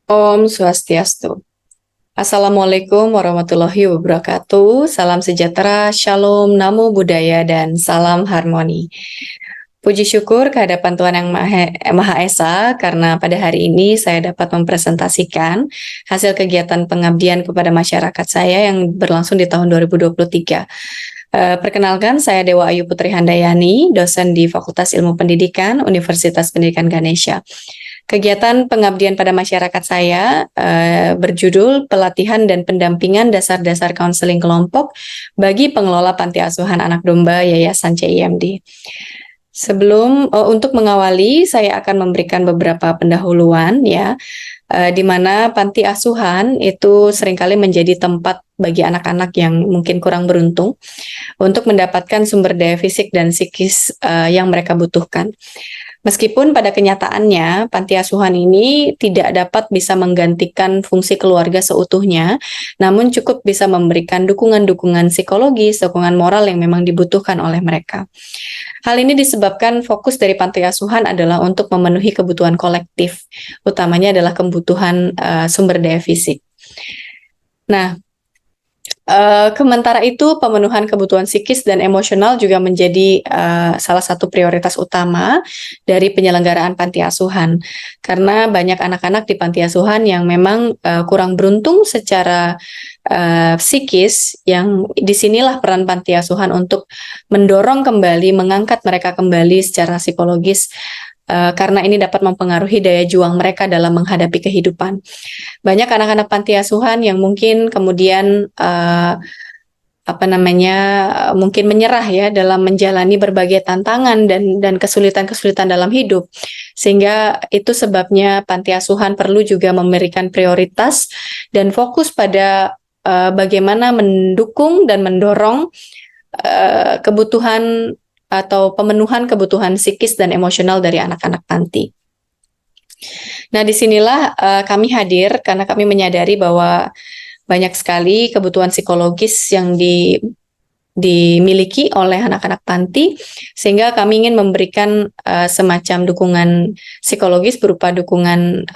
Om Swastiastu. Assalamualaikum warahmatullahi wabarakatuh. Salam sejahtera, shalom, namo buddhaya, dan salam harmoni. Puji syukur kehadapan Tuhan Yang Maha Esa karena pada hari ini saya dapat mempresentasikan hasil kegiatan pengabdian kepada masyarakat saya yang berlangsung di tahun 2023. Perkenalkan, saya Dewa Ayu Putri Handayani, dosen di Fakultas Ilmu Pendidikan, Universitas Pendidikan Ganesha. Kegiatan pengabdian pada masyarakat saya berjudul Pelatihan dan Pendampingan Dasar-Dasar Konseling Kelompok bagi Pengelola Panti Asuhan Anak Domba Yayasan CIMD. Untuk mengawali, saya akan memberikan beberapa pendahuluan ya, di mana panti asuhan itu seringkali menjadi tempat bagi anak-anak yang mungkin kurang beruntung untuk mendapatkan sumber daya fisik dan psikis yang mereka butuhkan. Meskipun pada kenyataannya panti asuhan ini tidak dapat bisa menggantikan fungsi keluarga seutuhnya, namun cukup bisa memberikan dukungan-dukungan psikologis, dukungan moral yang memang dibutuhkan oleh mereka. Hal ini disebabkan fokus dari panti asuhan adalah untuk memenuhi kebutuhan kolektif, utamanya adalah kebutuhan sumber daya fisik. Nah, sementara itu, pemenuhan kebutuhan psikis dan emosional juga menjadi salah satu prioritas utama dari penyelenggaraan panti asuhan. Karena banyak anak-anak di panti asuhan yang memang kurang beruntung secara psikis, yang disinilah peran panti asuhan untuk mendorong kembali, mengangkat mereka kembali secara psikologis, karena ini dapat mempengaruhi daya juang mereka dalam menghadapi kehidupan. Banyak anak-anak panti asuhan yang mungkin kemudian mungkin menyerah ya dalam menjalani berbagai tantangan dan kesulitan-kesulitan dalam hidup, sehingga itu sebabnya panti asuhan perlu juga memberikan prioritas dan fokus pada bagaimana mendukung dan mendorong kebutuhan atau pemenuhan kebutuhan psikis dan emosional dari anak-anak panti. Nah, disinilah kami hadir karena kami menyadari bahwa banyak sekali kebutuhan psikologis yang dimiliki oleh anak-anak panti, sehingga kami ingin memberikan semacam dukungan psikologis berupa dukungan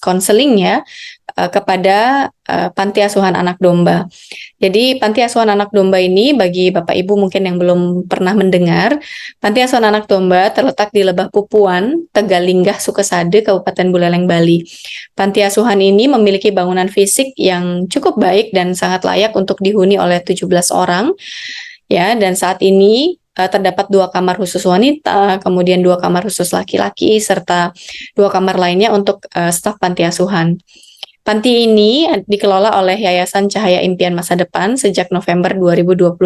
konseling ya kepada panti asuhan anak domba. Jadi panti asuhan anak domba ini, bagi Bapak Ibu mungkin yang belum pernah mendengar, panti asuhan anak domba terletak di Lebah Pupuan, Tegalinggah, Sukesade, Kabupaten Buleleng, Bali. Panti asuhan ini memiliki bangunan fisik yang cukup baik dan sangat layak untuk dihuni oleh 17 orang. Ya, dan saat ini terdapat 2 kamar khusus wanita, kemudian 2 kamar khusus laki-laki, serta 2 kamar lainnya untuk staf panti asuhan. Panti ini dikelola oleh Yayasan Cahaya Impian Masa Depan sejak November 2022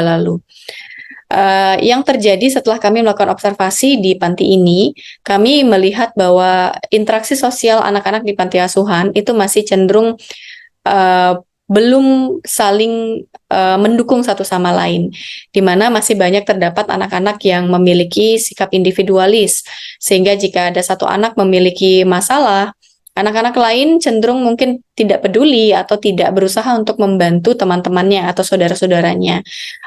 lalu. Yang terjadi setelah kami melakukan observasi di panti ini, kami melihat bahwa interaksi sosial anak-anak di panti asuhan itu masih cenderung belum saling mendukung satu sama lain, di mana masih banyak terdapat anak-anak yang memiliki sikap individualis, sehingga jika ada satu anak memiliki masalah, anak-anak lain cenderung mungkin tidak peduli atau tidak berusaha untuk membantu teman-temannya atau saudara-saudaranya.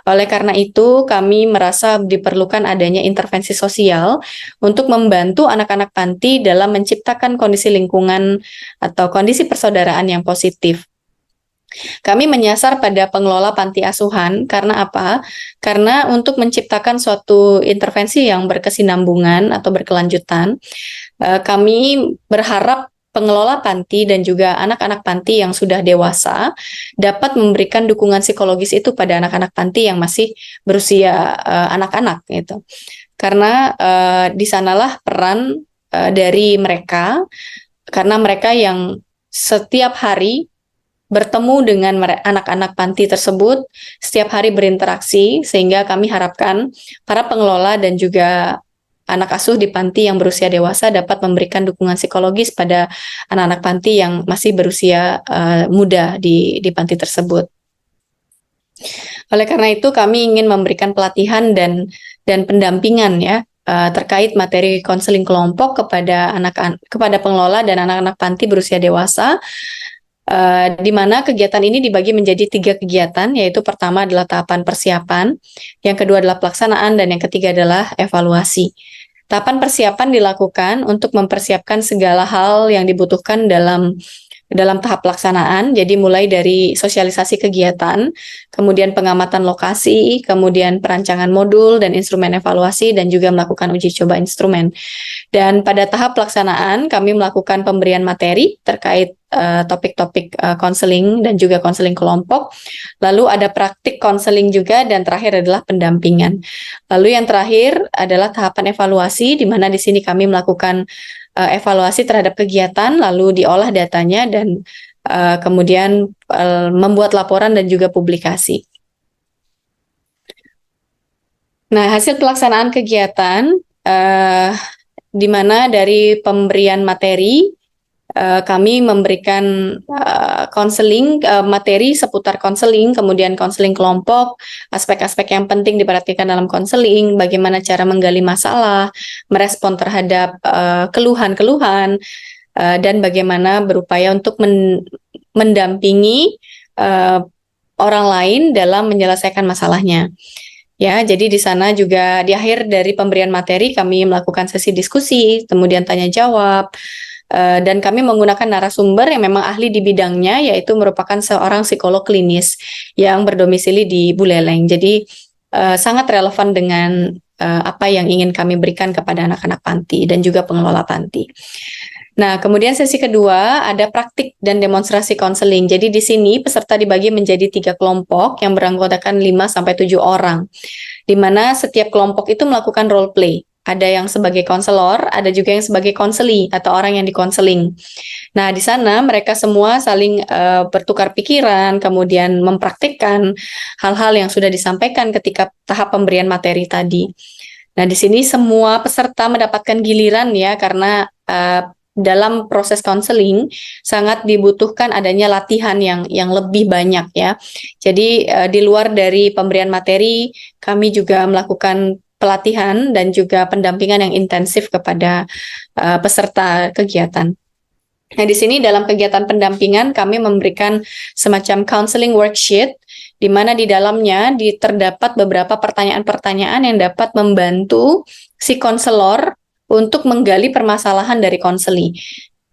Oleh karena itu, kami merasa diperlukan adanya intervensi sosial untuk membantu anak-anak panti dalam menciptakan kondisi lingkungan atau kondisi persaudaraan yang positif. Kami menyasar pada pengelola panti asuhan karena apa? Karena untuk menciptakan suatu intervensi yang berkesinambungan atau berkelanjutan, kami berharap pengelola panti dan juga anak-anak panti yang sudah dewasa dapat memberikan dukungan psikologis itu pada anak-anak panti yang masih berusia anak-anak gitu. Karena di sanalah peran dari mereka, karena mereka yang setiap hari bertemu dengan anak-anak panti tersebut, setiap hari berinteraksi, sehingga kami harapkan para pengelola dan juga anak asuh di panti yang berusia dewasa dapat memberikan dukungan psikologis pada anak-anak panti yang masih berusia muda di panti tersebut. Oleh karena itu, kami ingin memberikan pelatihan dan pendampingan ya terkait materi konseling kelompok kepada pengelola dan anak-anak panti berusia dewasa. Di mana kegiatan ini dibagi menjadi 3 kegiatan, yaitu pertama adalah tahapan persiapan, yang kedua adalah pelaksanaan, dan yang ketiga adalah evaluasi. Tahapan persiapan dilakukan untuk mempersiapkan segala hal yang dibutuhkan dalam tahap pelaksanaan. Jadi mulai dari sosialisasi kegiatan, kemudian pengamatan lokasi, kemudian perancangan modul dan instrumen evaluasi, dan juga melakukan uji coba instrumen. Dan pada tahap pelaksanaan kami melakukan pemberian materi terkait topik-topik konseling dan juga konseling kelompok. Lalu ada praktik konseling juga, dan terakhir adalah pendampingan. Lalu yang terakhir adalah tahapan evaluasi, di mana di sini kami melakukan evaluasi terhadap kegiatan, lalu diolah datanya, dan kemudian membuat laporan dan juga publikasi. Nah, hasil pelaksanaan kegiatan, di mana dari pemberian materi, kami memberikan konseling, materi seputar konseling, kemudian konseling kelompok, aspek-aspek yang penting diperhatikan dalam konseling, bagaimana cara menggali masalah, merespon terhadap keluhan-keluhan, dan bagaimana berupaya untuk mendampingi orang lain dalam menyelesaikan masalahnya. Ya, jadi di sana juga di akhir dari pemberian materi kami melakukan sesi diskusi, kemudian tanya jawab, dan kami menggunakan narasumber yang memang ahli di bidangnya, yaitu merupakan seorang psikolog klinis yang berdomisili di Buleleng. Jadi sangat relevan dengan apa yang ingin kami berikan kepada anak-anak panti dan juga pengelola panti. Nah, kemudian sesi kedua ada praktik dan demonstrasi konseling. Jadi di sini peserta dibagi menjadi 3 kelompok yang beranggotakan 5-7 orang, di mana setiap kelompok itu melakukan role play. Ada yang sebagai konselor, ada juga yang sebagai konseli atau orang yang dikonseling. Nah, di sana mereka semua saling bertukar pikiran, kemudian mempraktikkan hal-hal yang sudah disampaikan ketika tahap pemberian materi tadi. Nah, di sini semua peserta mendapatkan giliran ya, karena dalam proses konseling sangat dibutuhkan adanya latihan yang lebih banyak ya. Jadi di luar dari pemberian materi, kami juga melakukan pelatihan dan juga pendampingan yang intensif kepada peserta kegiatan. Nah, di sini dalam kegiatan pendampingan kami memberikan semacam counseling worksheet, di mana di dalamnya terdapat beberapa pertanyaan-pertanyaan yang dapat membantu si konselor untuk menggali permasalahan dari konseli.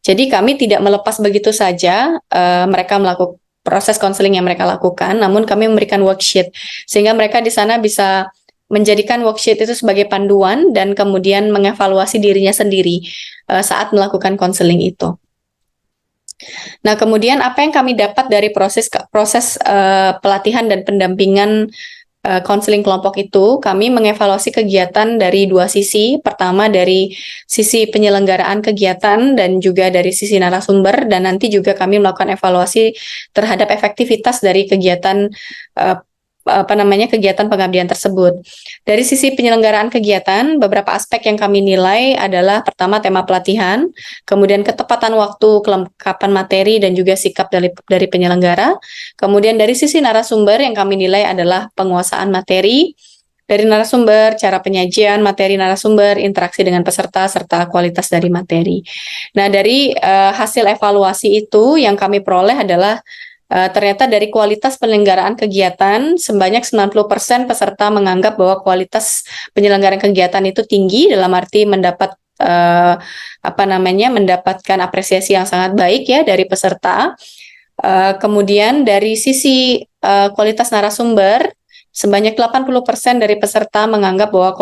Jadi kami tidak melepas begitu saja mereka melakukan proses konseling yang mereka lakukan, namun kami memberikan worksheet sehingga mereka di sana bisa menjadikan worksheet itu sebagai panduan dan kemudian mengevaluasi dirinya sendiri saat melakukan konseling itu. Nah, kemudian apa yang kami dapat dari proses pelatihan dan pendampingan konseling kelompok itu, kami mengevaluasi kegiatan dari 2 sisi. Pertama dari sisi penyelenggaraan kegiatan dan juga dari sisi narasumber, dan nanti juga kami melakukan evaluasi terhadap efektivitas dari kegiatan kegiatan pengabdian tersebut. Dari sisi penyelenggaraan kegiatan, beberapa aspek yang kami nilai adalah pertama tema pelatihan, kemudian ketepatan waktu, kelengkapan materi, dan juga sikap dari penyelenggara. Kemudian dari sisi narasumber yang kami nilai adalah penguasaan materi dari narasumber, cara penyajian materi narasumber, interaksi dengan peserta, serta kualitas dari materi. Nah, dari hasil evaluasi itu yang kami peroleh adalah ternyata dari kualitas penyelenggaraan kegiatan, sebanyak 90% peserta menganggap bahwa kualitas penyelenggaraan kegiatan itu tinggi, dalam arti mendapatkan apresiasi yang sangat baik ya dari peserta. Kemudian dari sisi kualitas narasumber, sebanyak 80% dari peserta menganggap bahwa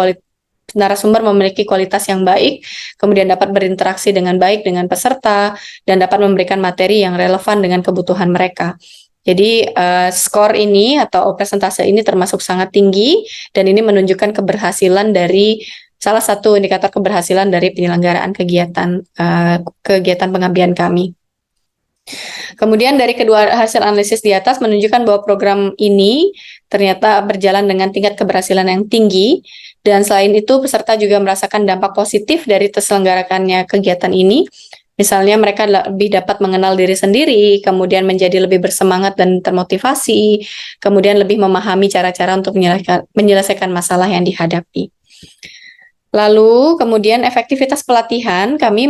narasumber memiliki kualitas yang baik, kemudian dapat berinteraksi dengan baik dengan peserta, dan dapat memberikan materi yang relevan dengan kebutuhan mereka. Jadi skor ini atau persentase ini termasuk sangat tinggi, dan ini menunjukkan keberhasilan dari salah satu indikator keberhasilan dari penyelenggaraan kegiatan pengabdian kami. Kemudian dari kedua hasil analisis di atas menunjukkan bahwa program ini ternyata berjalan dengan tingkat keberhasilan yang tinggi, dan selain itu peserta juga merasakan dampak positif dari terselenggarakannya kegiatan ini. Misalnya mereka lebih dapat mengenal diri sendiri, kemudian menjadi lebih bersemangat dan termotivasi, kemudian lebih memahami cara-cara untuk menyelesaikan masalah yang dihadapi. Lalu kemudian efektivitas pelatihan, kami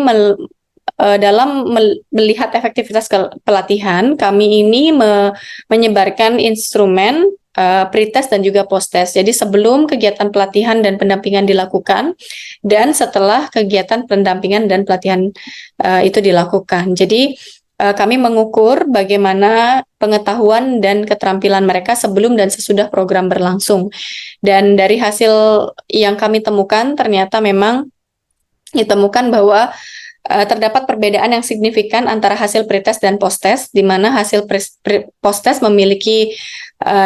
dalam melihat efektivitas pelatihan, kami ini menyebarkan instrumen pretest dan juga posttest. Jadi sebelum kegiatan pelatihan dan pendampingan dilakukan dan setelah kegiatan pendampingan dan pelatihan itu dilakukan. Jadi kami mengukur bagaimana pengetahuan dan keterampilan mereka sebelum dan sesudah program berlangsung. Dan dari hasil yang kami temukan ternyata memang ditemukan bahwa terdapat perbedaan yang signifikan antara hasil pretest dan posttest, di mana hasil posttest memiliki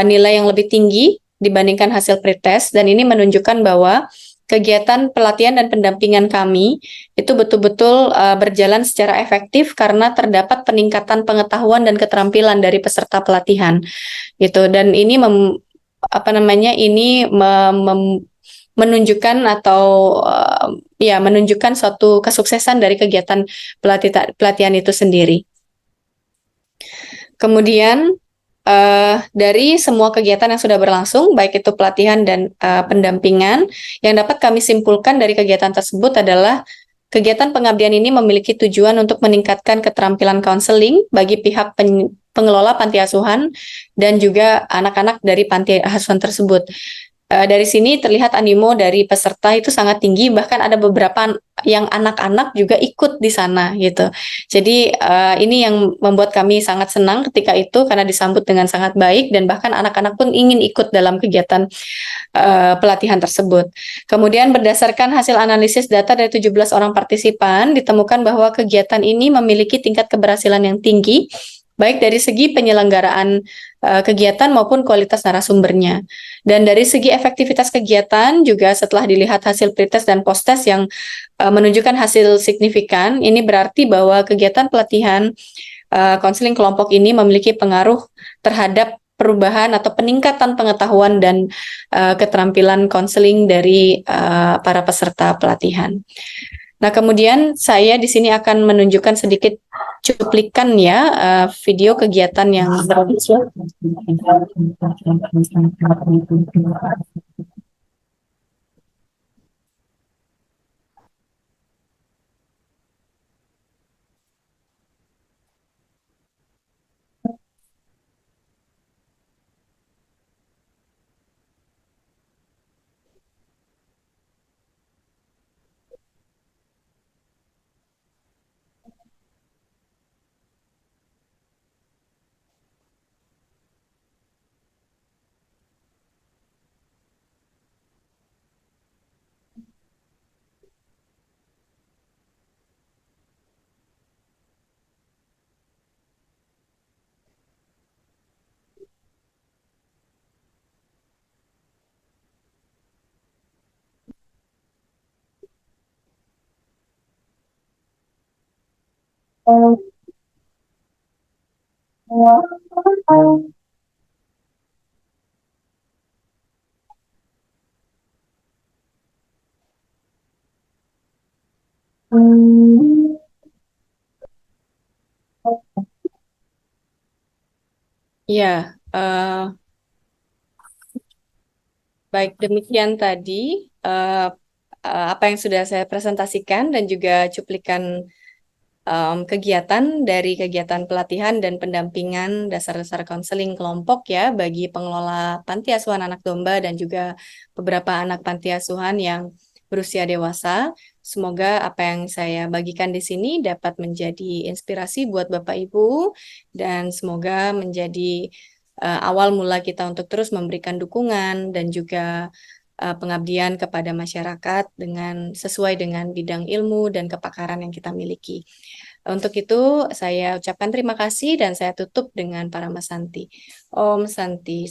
nilai yang lebih tinggi dibandingkan hasil pretest, dan ini menunjukkan bahwa kegiatan pelatihan dan pendampingan kami itu betul-betul berjalan secara efektif karena terdapat peningkatan pengetahuan dan keterampilan dari peserta pelatihan, gitu. Dan ini menunjukkan atau ya menunjukkan suatu kesuksesan dari kegiatan pelatihan itu sendiri. Kemudian dari semua kegiatan yang sudah berlangsung, baik itu pelatihan dan pendampingan, yang dapat kami simpulkan dari kegiatan tersebut adalah kegiatan pengabdian ini memiliki tujuan untuk meningkatkan keterampilan konseling bagi pihak pengelola panti asuhan dan juga anak-anak dari panti asuhan tersebut. Dari sini terlihat animo dari peserta itu sangat tinggi, bahkan ada beberapa yang anak-anak juga ikut di sana gitu. Jadi ini yang membuat kami sangat senang ketika itu karena disambut dengan sangat baik dan bahkan anak-anak pun ingin ikut dalam kegiatan pelatihan tersebut. Kemudian berdasarkan hasil analisis data dari 17 orang partisipan, ditemukan bahwa kegiatan ini memiliki tingkat keberhasilan yang tinggi, baik dari segi penyelenggaraan kegiatan maupun kualitas narasumbernya. Dan dari segi efektivitas kegiatan juga setelah dilihat hasil pretest dan posttest yang menunjukkan hasil signifikan, ini berarti bahwa kegiatan pelatihan konseling kelompok ini memiliki pengaruh terhadap perubahan atau peningkatan pengetahuan dan keterampilan konseling dari para peserta pelatihan. Nah, kemudian saya di sini akan menunjukkan sedikit cuplikan ya video kegiatan yang berlangsung. Ya, baik demikian tadi apa yang sudah saya presentasikan dan juga cuplikan kegiatan dari kegiatan pelatihan dan pendampingan dasar-dasar konseling kelompok ya bagi pengelola panti asuhan anak domba dan juga beberapa anak panti asuhan yang berusia dewasa. Semoga apa yang saya bagikan di sini dapat menjadi inspirasi buat Bapak Ibu dan semoga menjadi awal mula kita untuk terus memberikan dukungan dan juga pengabdian kepada masyarakat dengan sesuai dengan bidang ilmu dan kepakaran yang kita miliki. Untuk itu, saya ucapkan terima kasih dan saya tutup dengan para Santi. Om Santi.